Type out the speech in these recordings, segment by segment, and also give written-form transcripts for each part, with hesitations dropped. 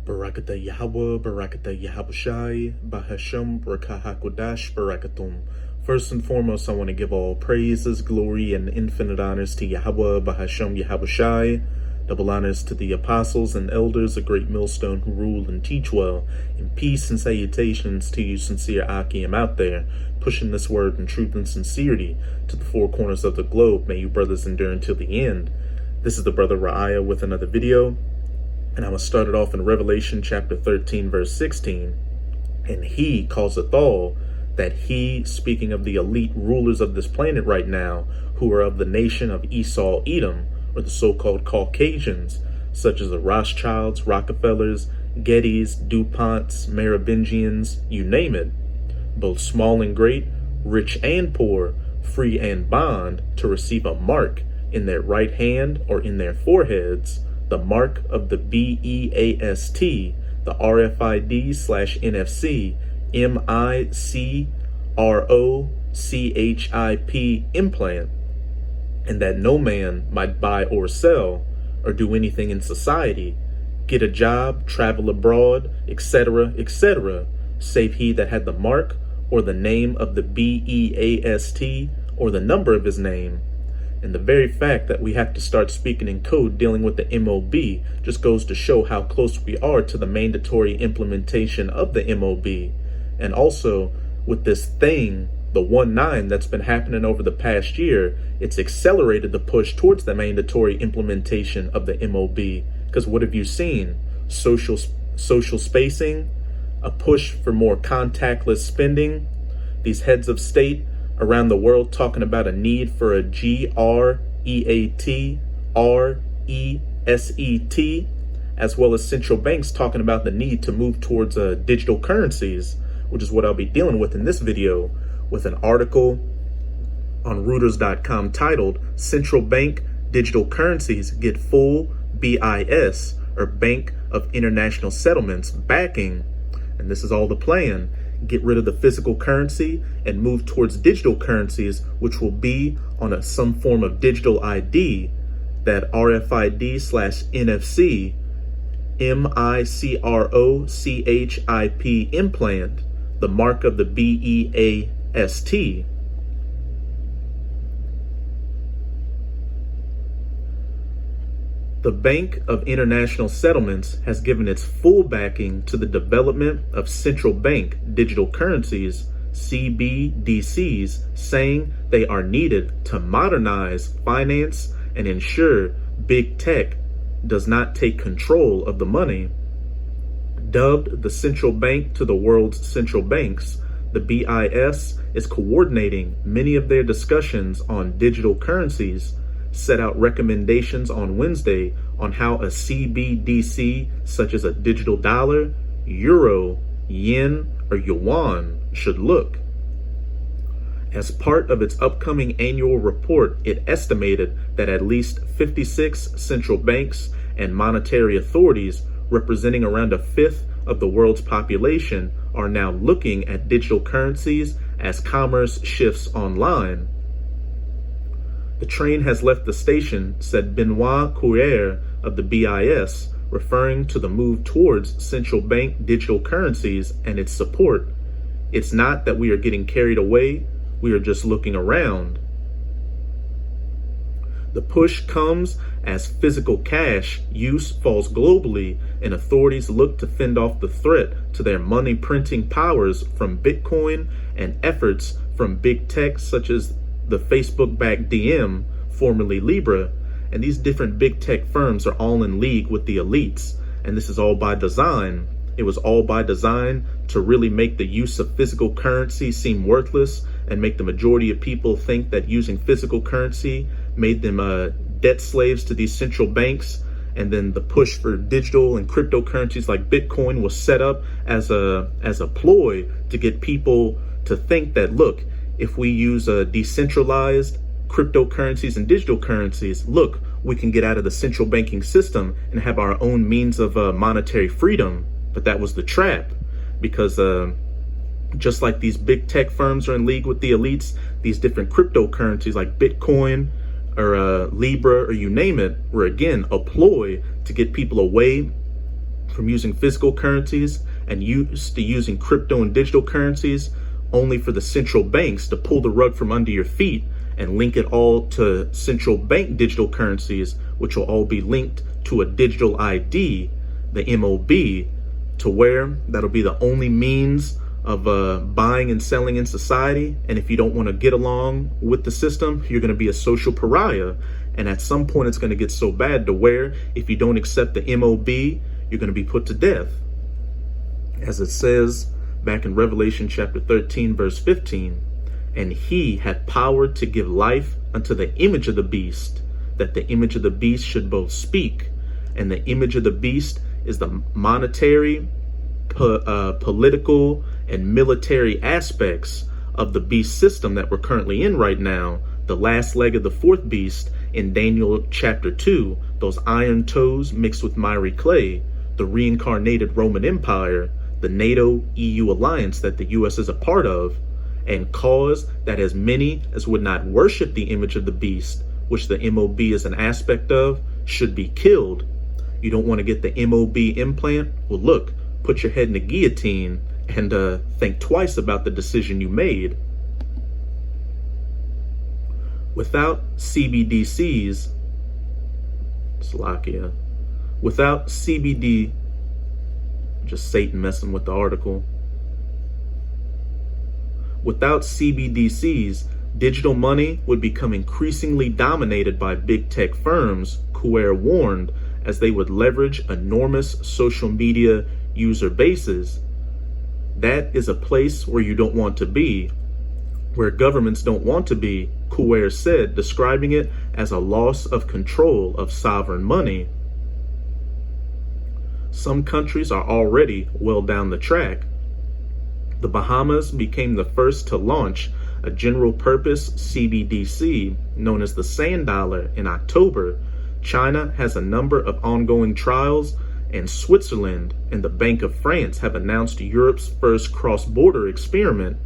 Barakata Yahweh, Barakata Yahabushai, Bahasham, Barakahakodash, Barakatum. First and foremost, I want to give all praises, glory, and infinite honors to Yahweh, Bahasham, Yahabushai. Double honors to the apostles and elders, a great millstone who rule and teach well. And peace and salutations to you sincere Akim out there, pushing this word in truth and sincerity to the four corners of the globe. May you brothers endure until the end. This is the brother Ra'aya with another video. And I will start it off in Revelation chapter 13, verse 16. And he causeth all, that he, speaking of the elite rulers of this planet right now, who are of the nation of Esau, Edom, or the so-called Caucasians, such as the Rothschilds, Rockefellers, Gettys, DuPonts, Merovingians, you name it, both small and great, rich and poor, free and bond, to receive a mark in their right hand or in their foreheads, the mark of the BEAST, the RFID/NFC, MICROCHIP implant, and that no man might buy or sell or do anything in society, get a job, travel abroad, etc., etc., save he that had the mark or the name of the BEAST or the number of his name. And the very fact that we have to start speaking in code dealing with the MOB just goes to show how close we are to the mandatory implementation of the MOB. And also, with this thing, the 1.9 that's been happening over the past year, it's accelerated the push towards the mandatory implementation of the MOB. Because what have you seen? Social spacing, a push for more contactless spending, these heads of state around the world talking about a need for a GREAT, RESET, as well as central banks talking about the need to move towards digital currencies, which is what I'll be dealing with in this video, with an article on Reuters.com titled Central Bank Digital Currencies Get Full BIS, or Bank of International Settlements, backing. And this is all the plan. Get rid of the physical currency and move towards digital currencies, which will be on some form of digital ID, that RFID/NFC, MICROCHIP implant, the mark of the BEAST. The Bank of International Settlements has given its full backing to the development of central bank digital currencies, CBDCs, saying they are needed to modernize finance and ensure big tech does not take control of the money. Dubbed the central bank to the world's central banks, the BIS is coordinating many of their discussions on digital currencies, set out recommendations on Wednesday on how a CBDC, such as a digital dollar, euro, yen, or yuan, should look. As part of its upcoming annual report, it estimated that at least 56 central banks and monetary authorities, representing around a fifth of the world's population, are now looking at digital currencies as commerce shifts online. The train has left the station, said Benoit Couillard of the BIS, referring to the move towards central bank digital currencies and its support. It's not that we are getting carried away, we are just looking around. The push comes as physical cash use falls globally and authorities look to fend off the threat to their money printing powers from Bitcoin and efforts from big tech such as the Facebook-backed Diem, formerly Libra, and these different big tech firms are all in league with the elites, and this is all by design. It was all by design to really make the use of physical currency seem worthless and make the majority of people think that using physical currency made them debt slaves to these central banks. And then the push for digital and cryptocurrencies like Bitcoin was set up as a ploy to get people to think that, look, if we use decentralized cryptocurrencies and digital currencies, look, we can get out of the central banking system and have our own means of monetary freedom. But that was the trap, because just like these big tech firms are in league with the elites, these different cryptocurrencies like Bitcoin or Libra or you name it, were again a ploy to get people away from using physical currencies and used to using crypto and digital currencies, only for the central banks to pull the rug from under your feet and link it all to central bank digital currencies, which will all be linked to a digital ID, the MOB, to where that'll be the only means of buying and selling in society. And if you don't want to get along with the system, you're going to be a social pariah. And at some point, it's going to get so bad to where if you don't accept the MOB, you're going to be put to death. As it says back in Revelation chapter 13, verse 15, and he had power to give life unto the image of the beast, that the image of the beast should both speak. And the image of the beast is the monetary, political, and military aspects of the beast system that we're currently in right now, the last leg of the fourth beast in Daniel chapter 2, those iron toes mixed with miry clay, the reincarnated Roman Empire, the NATO-EU alliance that the U.S. is a part of, and cause that as many as would not worship the image of the beast, which the MOB is an aspect of, should be killed. You don't want to get the MOB implant? Well, look, put your head in the guillotine and think twice about the decision you made. Without CBDCs, Slovakia, without CBD, just Satan messing with the article. Without CBDCs, digital money would become increasingly dominated by big tech firms, Couer warned, as they would leverage enormous social media user bases. That is a place where you don't want to be, where governments don't want to be, Couer said, describing it as a loss of control of sovereign money. Some countries are already well down the track. The Bahamas became the first to launch a general purpose CBDC known as the Sand Dollar in October. China has a number of ongoing trials, and Switzerland and the Bank of France have announced Europe's first cross-border experiment.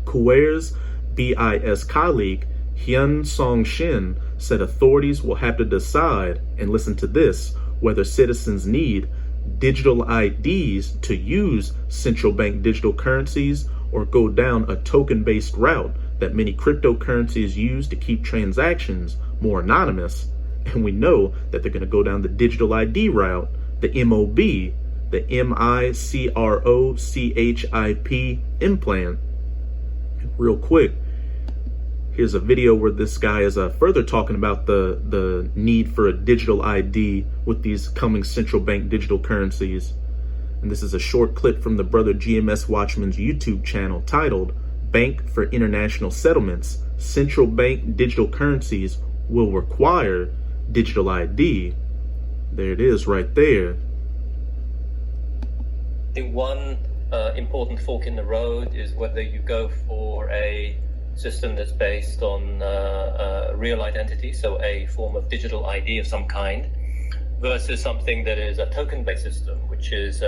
Couer's BIS colleague, Hyun Song Shin, said authorities will have to decide, and listen to this, whether citizens need digital IDs to use central bank digital currencies or go down a token-based route that many cryptocurrencies use to keep transactions more anonymous. And we know that they're going to go down the digital ID route, the MOB, the MICROCHIP implant. Real quick, here's a video where this guy is further talking about the need for a digital ID with these coming central bank digital currencies. And this is a short clip from the brother GMS Watchman's YouTube channel titled Bank for International Settlements. Central bank digital currencies will require digital ID. There it is right there. I think one important fork in the road is whether you go for a system that's based on real identity, so a form of digital ID of some kind, versus something that is a token-based system, which is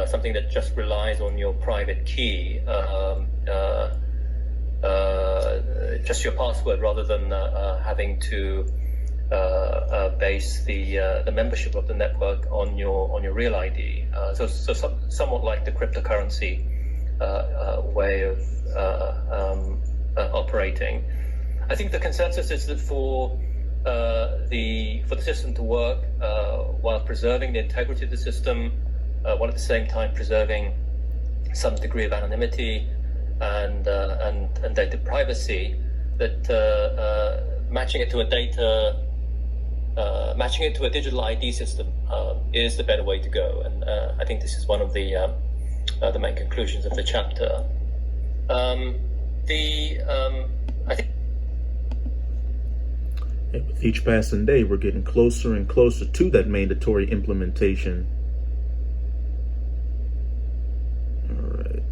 something that just relies on your private key, just your password, rather than having to base the membership of the network on your real ID. So somewhat like the cryptocurrency way of operating. I think the consensus is that for the system to work while preserving the integrity of the system, while at the same time preserving some degree of anonymity and data privacy, that matching it to a digital ID system is the better way to go. And I think this is one of the main conclusions of the chapter. I think with each passing day, we're getting closer and closer to that mandatory implementation. All right.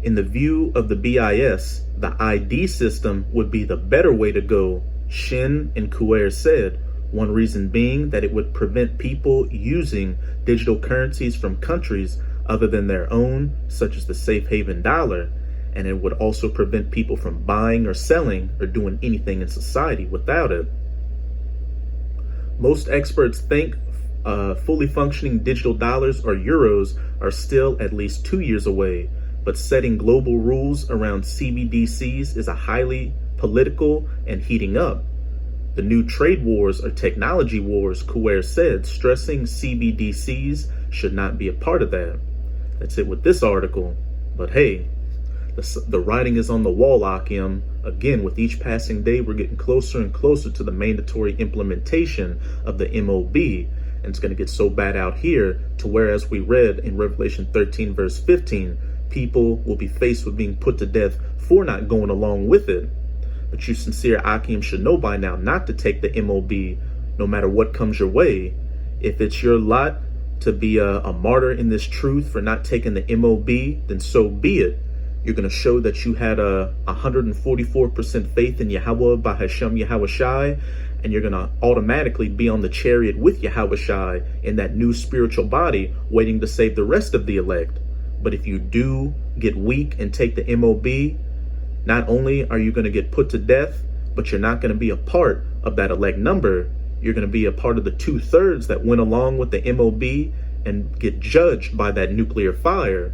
In the view of the BIS, the ID system would be the better way to go, Shin and Couer said, one reason being that it would prevent people using digital currencies from countries other than their own, such as the safe haven dollar, and it would also prevent people from buying or selling or doing anything in society without it. Most experts think fully functioning digital dollars or euros are still at least 2 years away, but setting global rules around CBDCs is a highly political and heating up. The new trade wars or technology wars, Kuwar said, stressing CBDCs should not be a part of that. That's it with this article. But hey, the writing is on the wall, Akim. Again, with each passing day, we're getting closer and closer to the mandatory implementation of the MOB. And it's going to get so bad out here to where, as we read in Revelation 13, verse 15, people will be faced with being put to death for not going along with it. But you sincere Akim should know by now not to take the MOB no matter what comes your way. If it's your lot to be a martyr in this truth for not taking the MOB, then so be it. You're going to show that you had a 144% faith in Yahweh by Hashem Yahweh Shai, and you're going to automatically be on the chariot with Yahweh Shai in that new spiritual body waiting to save the rest of the elect. But if you do get weak and take the MOB, not only are you going to get put to death, but you're not going to be a part of that elect number. You're going to be a part of the 2/3 that went along with the MOB and get judged by that nuclear fire.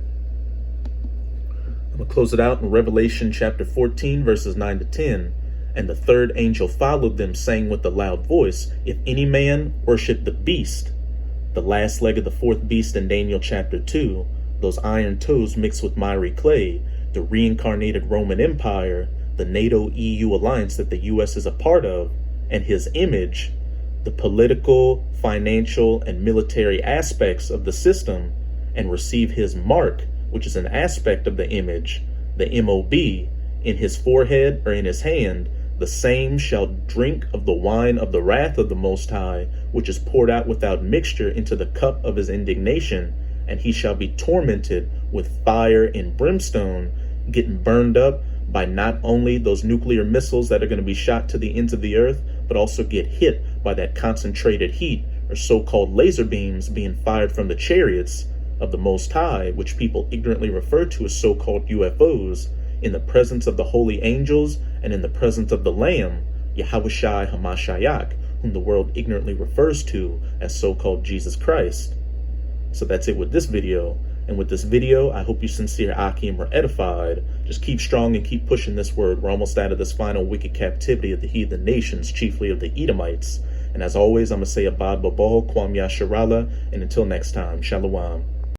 I'm going to close it out in Revelation chapter 14, verses 9 to 10. And the third angel followed them, saying with a loud voice, if any man worship the beast, the last leg of the fourth beast in Daniel chapter 2, those iron toes mixed with miry clay, the reincarnated Roman Empire, the NATO-EU alliance that the U.S. is a part of, and his image, the political, financial, and military aspects of the system, and receive his mark, which is an aspect of the image, the MOB, in his forehead or in his hand, the same shall drink of the wine of the wrath of the Most High, which is poured out without mixture into the cup of his indignation, and he shall be tormented with fire and brimstone, getting burned up by not only those nuclear missiles that are going to be shot to the ends of the earth, but also get hit by that concentrated heat or so-called laser beams being fired from the chariots of the Most High, which people ignorantly refer to as so-called UFOs, in the presence of the holy angels and in the presence of the Lamb, Yahweh Shai HaMashiach, whom the world ignorantly refers to as so-called Jesus Christ. So that's it with this video. And with this video, I hope you sincere Akim are edified. Just keep strong and keep pushing this word. We're almost out of this final wicked captivity of the heathen nations, chiefly of the Edomites. And as always, I'm going to say Abad Babal, Kwam Yasharala, and until next time, Shalom.